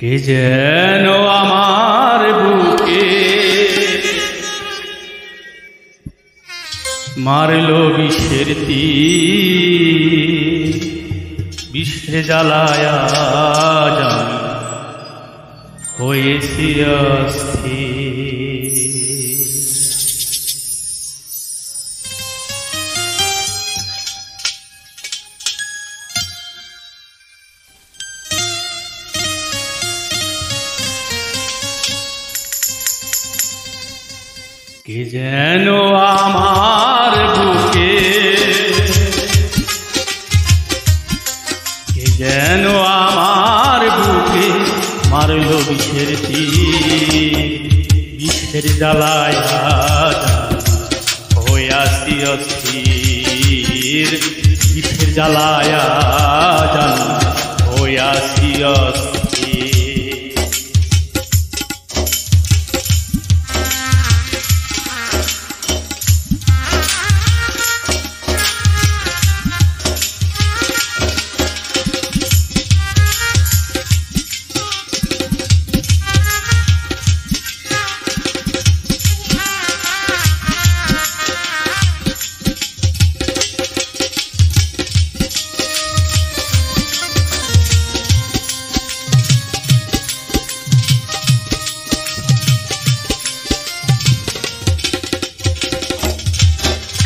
কে যেন আমার বুকে মারলো বিষের তীর, বিষের জ্বালায়া জানি হয়েছি অস্থির। কে যেন আমার বুকে, কে যেন আমার বুকে মারলো বিষের তীর, বিষের জ্বালায়া হইয়াছি অস্থির, বিষের জ্বালায়া হইয়াছি অস্থির।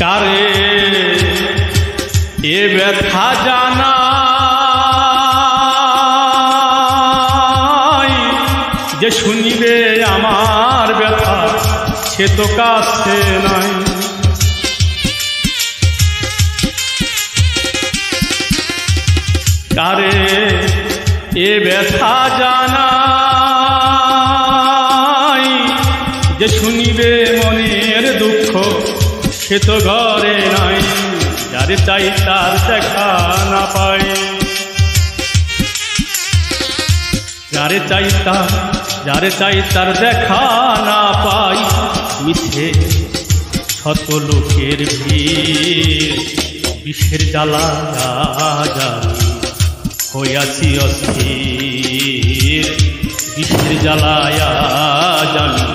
কারে এ ব্যথা জানাই, যে শুনিবে আমার ব্যথা সে তো কাছে নাই। কারে এ ব্যথা জানাই, যে শুনিবে মনের দুঃখ সে তো ঘরে নাই। যারে চাই তার দেখা না পাই, যারে চাই তার দেখা না পাই। মিছে শত লোকের ভিড়, বিষের জ্বালা জানি হইয়াছি অস্থির, বিষের জ্বালায়া জানি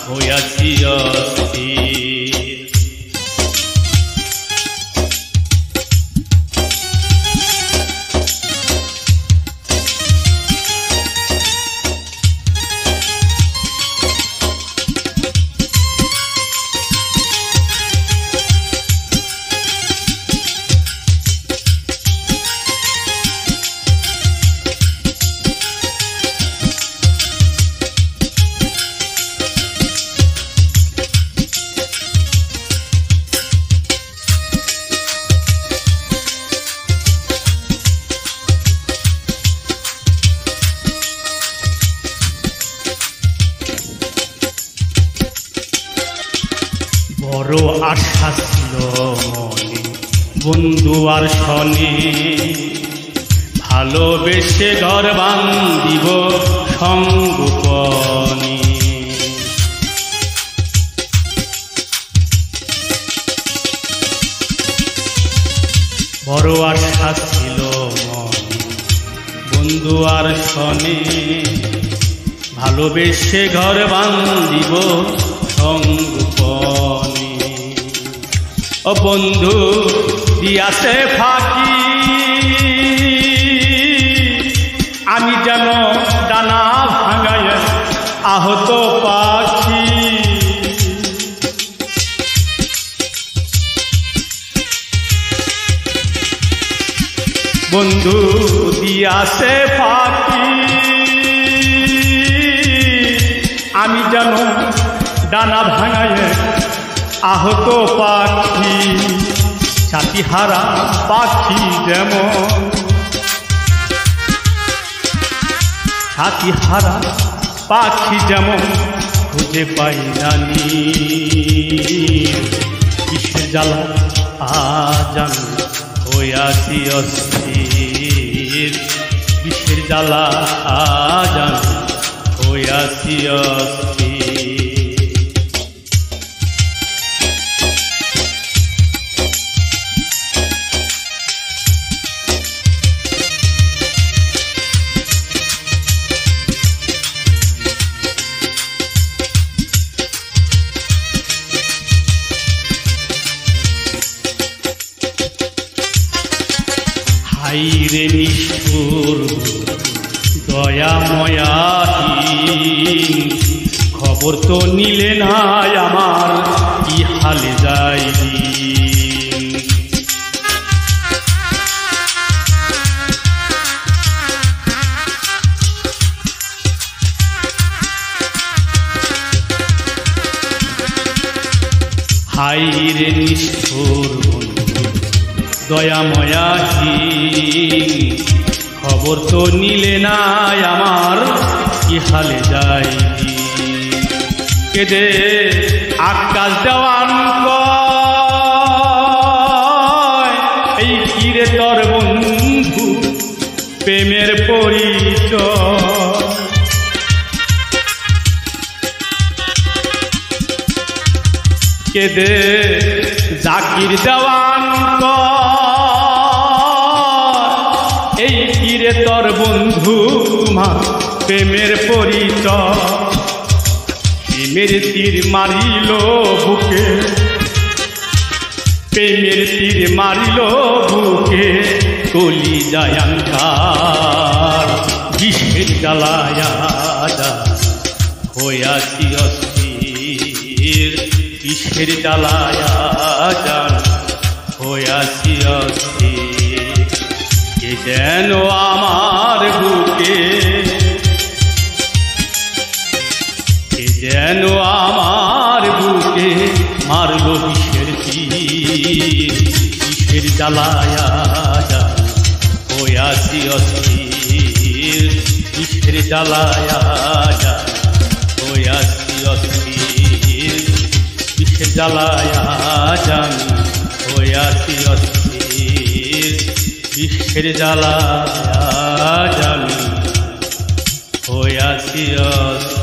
হইয়াছি অস্থির। বড় আশা ছিল মনে বন্ধু আর শনি, ভালোবেসে ঘর বান্ধিব সঙ্গোপনি। বড় আশা ছিল মনে বন্ধু আর শনি, ভালোবেসে ঘর বান্ধিব সঙ্গোপনি। ও বন্ধু দিয়াছে ফাঁকি, আমি যেন ডানা ভাঙায় আহত পাখি। বন্ধু দিয়াছে ফাঁকি, আমি যেন ডানা ভাঙায় আহত পাখি। ছাতিহারা পাখি যেমন, ছাতিহারা পাখি যেমন খুঁজে পাই নানি। বিষের জ্বালা জানি হইয়াছি অস্থির, বিষের জ্বালা জানি হইয়াছি অস্থির। হাই রে নিষ্ঠুর দয়াময়াহীন, খবর তো নিলে নাই আমার কি হালে যাই দিন। হাই রে নিষ্ঠুর দয়াময়াহীন, খবর তো নিলে নাই আমার কি হালে যাই কেদে আকাশ দেওয়ান এই কিরে তোর বন্ধু প্রেমের পরিচয়। কেদে জাকির দেওয়ান এই কিরে তোর বন্ধু তোমার প্রেমের পরিচয়। প্রেমের তীর মারিল বুকে, প্রেমের তীর মারিল বুকে, কলি জায়াঙ্কার বিষের জ্বালায়া হইয়াছি অস্থির, বিষের জ্বালায়া যান হইয়াছি অস্থির। কে যেন আমার বুকে, কে যেন আমার বুকে মারল বিষের তীর, বিষের জ্বালায়া যান হইয়াছি অস্থির, বিষের জ্বালায়া যান হইয়াছি অস্থির, বিষের জ্বালায়া যান হইয়াছি অস্থির, বিষের জ্বালায়া যান হইয়াছি অস্থির।